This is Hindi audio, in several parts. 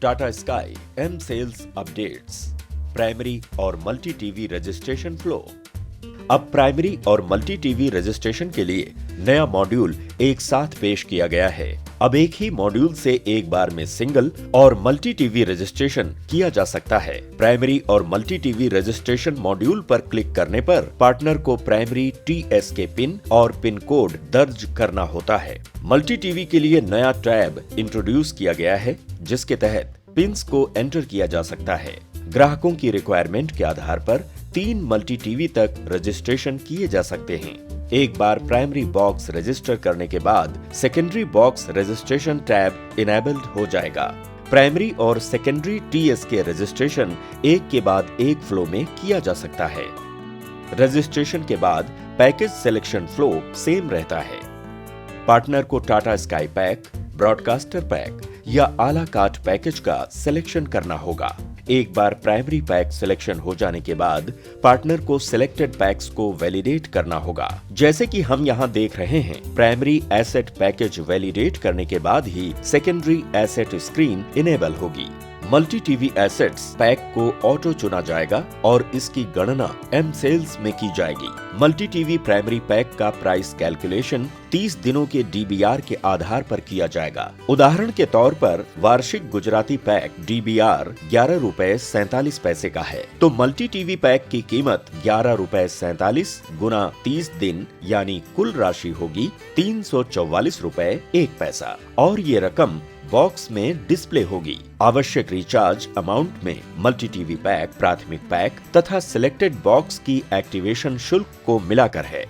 Tata Sky M sales updates, primary और मल्टी टीवी रजिस्ट्रेशन फ्लो। अब प्राइमरी और मल्टी टीवी रजिस्ट्रेशन के लिए नया मॉड्यूल एक साथ पेश किया गया है। अब एक ही मॉड्यूल से एक बार में सिंगल और मल्टी टीवी रजिस्ट्रेशन किया जा सकता है। प्राइमरी और मल्टी टीवी रजिस्ट्रेशन मॉड्यूल पर क्लिक करने पर पार्टनर को प्राइमरी TSK पिन और पिन कोड दर्ज करना होता है। मल्टी टीवी के लिए नया टैब इंट्रोड्यूस किया गया है, जिसके तहत पिन्स को एंटर किया जा सकता है। ग्राहकों की रिक्वायरमेंट के आधार पर 3 मल्टी टीवी तक रजिस्ट्रेशन किए जा सकते हैं। एक बार प्राइमरी बॉक्स रजिस्टर करने के बाद secondary box registration tab enabled हो जाएगा। प्राइमरी और सेकेंडरी TSK रजिस्ट्रेशन एक के बाद एक फ्लो में किया जा सकता है। रजिस्ट्रेशन के बाद पैकेज सिलेक्शन फ्लो सेम रहता है। पार्टनर को Tata sky pack, broadcaster pack या आला कार्ट पैकेज का सिलेक्शन करना होगा। एक बार प्राइमरी पैक सिलेक्शन हो जाने के बाद पार्टनर को सिलेक्टेड पैक्स को वैलिडेट करना होगा। जैसे कि हम यहाँ देख रहे हैं, प्राइमरी एसेट पैकेज वैलिडेट करने के बाद ही सेकेंडरी एसेट स्क्रीन इनेबल होगी। मल्टी टीवी एसेट्स पैक को ऑटो चुना जाएगा और इसकी गणना एम सेल्स में की जाएगी। मल्टी टीवी प्राइमरी पैक का प्राइस कैलकुलेशन 30 दिनों के DBR के आधार पर किया जाएगा। उदाहरण के तौर पर वार्षिक गुजराती पैक DBR 11 रुपए 47 पैसे का है, तो मल्टी टीवी पैक की कीमत 11 रुपए 47 गुना 30 दिन यानी कुल राशि होगी 344 रुपए 1 पैसा और ये रकम बॉक्स में डिस्प्ले होगी। आवश्यक रिचार्ज अमाउंट में मल्टी टीवी पैक, प्राथमिक पैक तथा सिलेक्टेड बॉक्स की एक्टिवेशन शुल्क को मिलाकर है।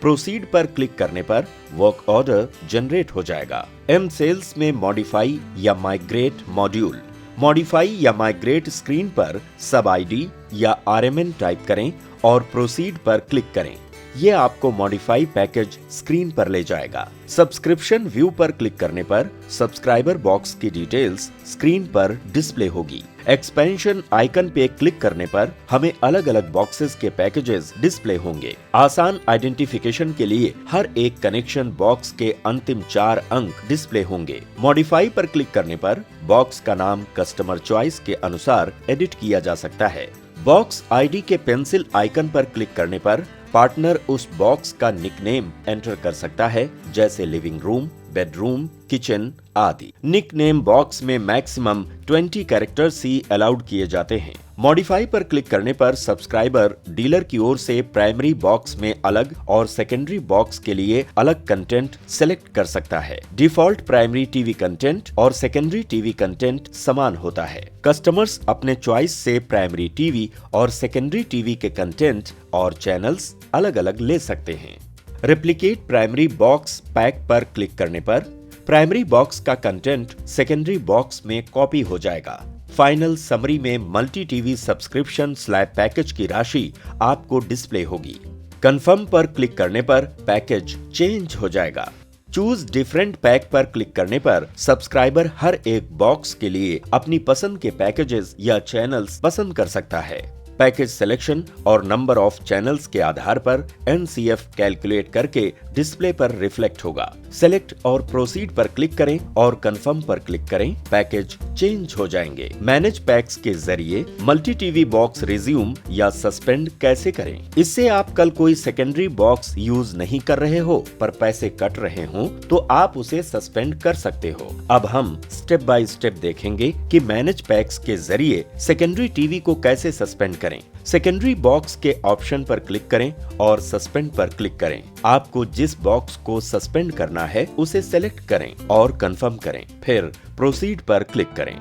प्रोसीड पर क्लिक करने पर वर्क ऑर्डर जनरेट हो जाएगा। एम सेल्स में मॉडिफाई या माइग्रेट मॉड्यूल। मॉडिफाई या माइग्रेट स्क्रीन पर सब ID या RMN टाइप करें और प्रोसीड पर क्लिक करें। ये आपको मॉडिफाई पैकेज स्क्रीन पर ले जाएगा। सब्सक्रिप्शन व्यू पर क्लिक करने पर सब्सक्राइबर बॉक्स की डिटेल्स स्क्रीन पर डिस्प्ले होगी। एक्सपेंशन आइकन पे क्लिक करने पर हमें अलग अलग बॉक्सेस के पैकेजेस डिस्प्ले होंगे। आसान आइडेंटिफिकेशन के लिए हर एक कनेक्शन बॉक्स के अंतिम 4 अंक डिस्प्ले होंगे। मॉडिफाई पर क्लिक करने पर बॉक्स का नाम कस्टमर चॉइस के अनुसार एडिट किया जा सकता है। बॉक्स ID के पेंसिल आइकन पर क्लिक करने पर पार्टनर उस बॉक्स का निकनेम एंटर कर सकता है, जैसे लिविंग रूम, बेडरूम, किचन आदि। निकनेम बॉक्स में मैक्सिमम 20 कैरेक्टर्स ही अलाउड किए जाते हैं। मॉडिफाई पर क्लिक करने पर सब्सक्राइबर डीलर की ओर से प्राइमरी बॉक्स में अलग और सेकेंडरी बॉक्स के लिए अलग कंटेंट सेलेक्ट कर सकता है। डिफॉल्ट प्राइमरी टीवी कंटेंट और सेकेंडरी टीवी कंटेंट समान होता है। कस्टमर्स अपने चॉइस से प्राइमरी टीवी और सेकेंडरी टीवी के कंटेंट और चैनल्स अलग अलग ले सकते हैं। रेप्लिकेट प्राइमरी बॉक्स पैक पर क्लिक करने पर प्राइमरी बॉक्स का कंटेंट सेकेंडरी बॉक्स में कॉपी हो जाएगा। फाइनल समरी में multi TV subscription slab package की राशि आपको डिस्प्ले होगी। कंफर्म पर क्लिक करने पर पैकेज चेंज हो जाएगा। चूज डिफरेंट पैक पर क्लिक करने पर सब्सक्राइबर हर एक बॉक्स के लिए अपनी पसंद के पैकेजेस या चैनल्स पसंद कर सकता है। पैकेज सिलेक्शन और नंबर ऑफ चैनल्स के आधार पर NCF कैलकुलेट करके डिस्प्ले पर रिफ्लेक्ट होगा। सेलेक्ट और प्रोसीड पर क्लिक करें और कंफर्म पर क्लिक करें, पैकेज चेंज हो जाएंगे। मैनेज पैक्स के जरिए मल्टी टीवी बॉक्स रिज्यूम या सस्पेंड कैसे करें? इससे आप कल कोई सेकेंडरी बॉक्स यूज नहीं कर रहे हो पर पैसे कट रहे हो तो आप उसे सस्पेंड कर सकते हो। अब हम स्टेप बाय स्टेप देखेंगे कि मैनेज पैक्स के जरिए सेकेंडरी टीवी को कैसे सस्पेंड करें। सेकेंडरी बॉक्स के ऑप्शन पर क्लिक करें और सस्पेंड पर क्लिक करें। आपको जिस बॉक्स को सस्पेंड करना है उसे सेलेक्ट करें और कंफर्म करें, फिर प्रोसीड पर क्लिक करें।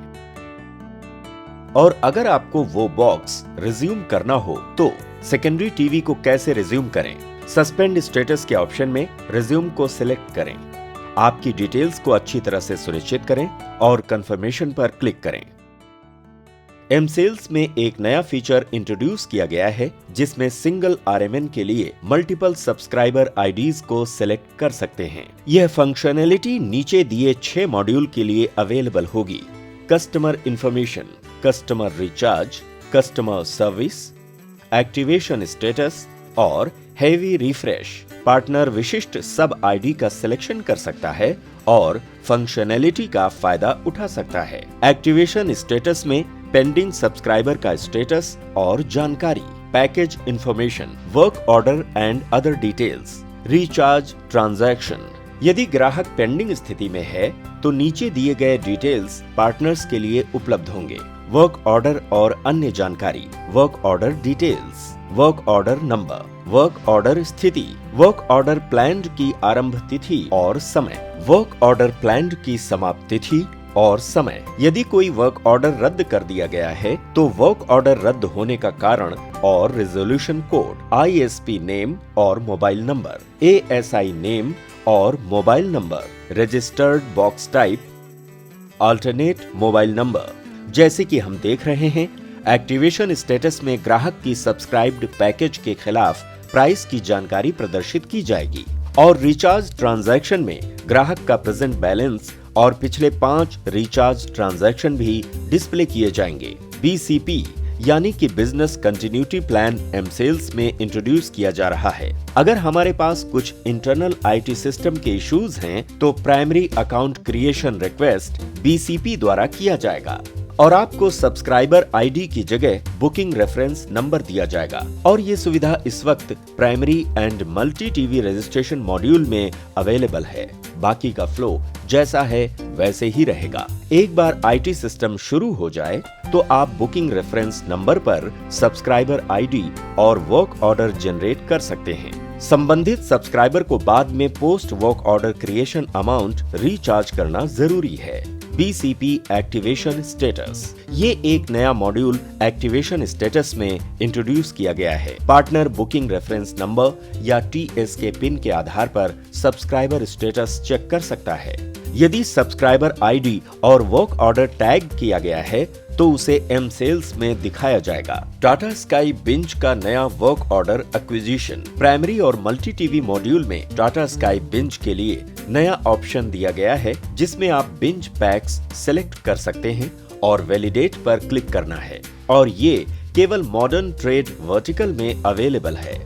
और अगर आपको वो बॉक्स रिज्यूम करना हो तो सेकेंडरी टीवी को कैसे रिज्यूम करें? सस्पेंड स्टेटस के ऑप्शन में रिज्यूम को सिलेक्ट करें। आपकी डिटेल्स को अच्छी तरह से सुनिश्चित करें और कंफर्मेशन पर क्लिक करें। एम सेल्स में एक नया फीचर इंट्रोड्यूस किया गया है, जिसमें सिंगल RMN के लिए मल्टीपल सब्सक्राइबर IDs को सिलेक्ट कर सकते हैं। यह फंक्शनैलिटी नीचे दिए 6 मॉड्यूल के लिए अवेलेबल होगी। Customer information, customer recharge, customer service, activation status और हेवी रिफ्रेश। पार्टनर विशिष्ट सब ID का सिलेक्शन कर सकता है और फंक्शनैलिटी का फायदा उठा सकता है। एक्टिवेशन स्टेटस में पेंडिंग सब्सक्राइबर का स्टेटस और जानकारी, package information, work order and other details, recharge transaction. यदि ग्राहक पेंडिंग स्थिति में है तो नीचे दिए गए डिटेल्स पार्टनर्स के लिए उपलब्ध होंगे। वर्क ऑर्डर और अन्य जानकारी, work order details, work order number, work order स्थिति, वर्क ऑर्डर प्लान्ड की आरंभ तिथि और समय, वर्क ऑर्डर प्लान्ड की समाप्ति तिथि और समय। यदि कोई वर्क ऑर्डर रद्द कर दिया गया है तो वर्क ऑर्डर रद्द होने का कारण और रिजोल्यूशन कोड, ISP नेम और मोबाइल नंबर, ASI नेम और mobile number, registered box type, alternate mobile number. जैसे कि हम देख रहे हैं, एक्टिवेशन स्टेटस में ग्राहक की सब्सक्राइब्ड पैकेज के खिलाफ प्राइस की जानकारी प्रदर्शित की जाएगी और रिचार्ज ट्रांजैक्शन में ग्राहक का प्रेजेंट बैलेंस और पिछले 5 रिचार्ज ट्रांजैक्शन भी डिस्प्ले किए जाएंगे। BCP यानी कि बिजनेस कंटिन्यूटी प्लान M-Sales में इंट्रोड्यूस किया जा रहा है। अगर हमारे पास कुछ इंटरनल IT सिस्टम के इश्यूज हैं तो primary account creation request BCP द्वारा किया जाएगा और आपको सब्सक्राइबर ID की जगह बुकिंग रेफरेंस नंबर दिया जाएगा और ये सुविधा इस वक्त primary and multi TV registration module में अवेलेबल है। बाकी का फ्लो जैसा है वैसे ही रहेगा। एक बार IT सिस्टम शुरू हो जाए तो आप बुकिंग रेफरेंस नंबर पर सब्सक्राइबर ID और वर्क ऑर्डर जनरेट कर सकते हैं। संबंधित सब्सक्राइबर को बाद में post work order creation amount recharge करना जरूरी है। BCP एक्टिवेशन स्टेटस, ये एक नया मॉड्यूल एक्टिवेशन स्टेटस में इंट्रोड्यूस किया गया है। पार्टनर बुकिंग रेफरेंस नंबर या TSK पिन के आधार पर सब्सक्राइबर स्टेटस चेक कर सकता है। यदि सब्सक्राइबर ID और वर्क ऑर्डर टैग किया गया है तो उसे M-Sales में दिखाया जाएगा। टाटा स्काई बिंज का नया वर्क ऑर्डर एक्विजिशन। प्राइमरी और मल्टी टीवी मॉड्यूल में टाटा स्काई बिंज के लिए नया ऑप्शन दिया गया है जिसमें आप बिंज पैक्स सेलेक्ट कर सकते हैं और वैलिडेट पर क्लिक करना है और ये केवल मॉडर्न ट्रेड वर्टिकल में अवेलेबल है।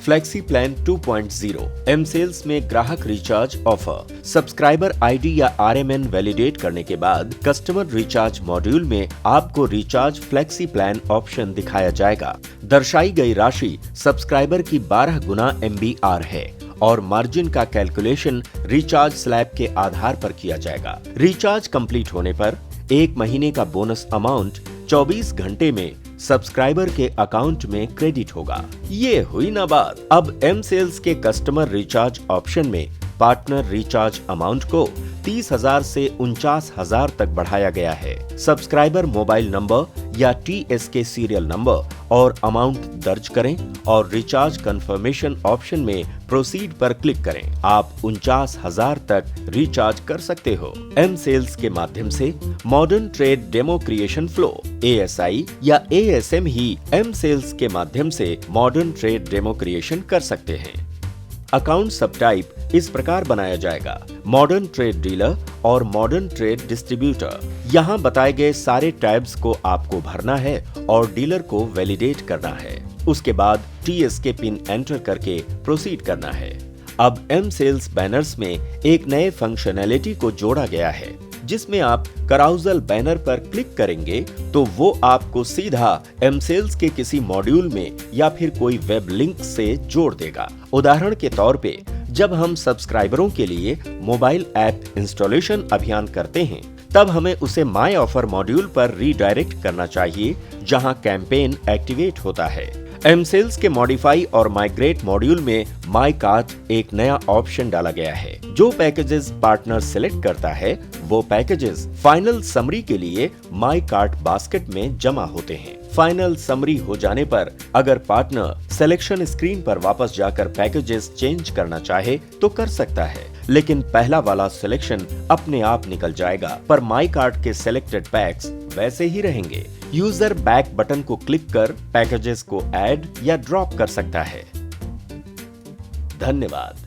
फ्लेक्सी प्लान 2.0 M-Sales में ग्राहक रिचार्ज ऑफर। सब्सक्राइबर ID या RMN वैलिडेट करने के बाद कस्टमर रिचार्ज मॉड्यूल में आपको रिचार्ज फ्लेक्सी प्लान ऑप्शन दिखाया जाएगा। दर्शाई गई राशि सब्सक्राइबर की 12 गुना MBR है और मार्जिन का कैलकुलेशन रिचार्ज स्लैब के आधार पर किया जाएगा। रिचार्ज कंप्लीट होने पर 1 महीने का बोनस अमाउंट 24 घंटे में सब्सक्राइबर के अकाउंट में क्रेडिट होगा। ये हुई ना बात। अब M-Sales के कस्टमर रिचार्ज ऑप्शन में पार्टनर रिचार्ज अमाउंट को 30,000 से 49,000 तक बढ़ाया गया है। सब्सक्राइबर मोबाइल नंबर या TSK सीरियल नंबर और अमाउंट दर्ज करें और रिचार्ज कंफर्मेशन ऑप्शन में प्रोसीड पर क्लिक करें। आप 49,000 तक रिचार्ज कर सकते हो। M-Sales के माध्यम से modern trade demo creation flow ASI या ASM ही M-Sales के माध्यम से मॉडर्न ट्रेड डेमो क्रिएशन कर सकते हैं। अकाउंट सब टाइप इस प्रकार बनाया जाएगा: मॉडर्न ट्रेड डीलर और मॉडर्न ट्रेड डिस्ट्रीब्यूटर। यहाँ बताए गए सारे टैब्स को आपको भरना है और डीलर को वैलिडेट करना है। उसके बाद TSK पिन एंटर करके प्रोसीड करना है। अब M-Sales बैनर्स में एक नए फंक्शनैलिटी को जोड़ा गया है जिसमें आप कराउजल बैनर पर क्लिक करेंगे तो वो आपको सीधा M-Sales के किसी मॉड्यूल में या फिर कोई वेब लिंक से जोड़ देगा। उदाहरण के तौर पे जब हम सब्सक्राइबरों के लिए मोबाइल ऐप इंस्टॉलेशन अभियान करते हैं तब हमें उसे माय ऑफर मॉड्यूल पर रीडायरेक्ट करना चाहिए जहां कैंपेन एक्टिवेट होता है। M-Sales के मॉडिफाई और माइग्रेट मॉड्यूल में माय कार्ट एक नया ऑप्शन डाला गया है। जो पैकेजेस पार्टनर सिलेक्ट करता है वो पैकेजेस फाइनल समरी के लिए माय कार्ट बास्केट में जमा होते हैं। फाइनल समरी हो जाने पर अगर पार्टनर सिलेक्शन स्क्रीन पर वापस जाकर पैकेजेस चेंज करना चाहे तो कर सकता है, लेकिन पहला वाला सिलेक्शन अपने आप निकल जाएगा पर माय कार्ट के सिलेक्टेड पैक्स वैसे ही रहेंगे। यूजर बैक बटन को क्लिक कर पैकेजेस को ऐड या ड्रॉप कर सकता है। धन्यवाद।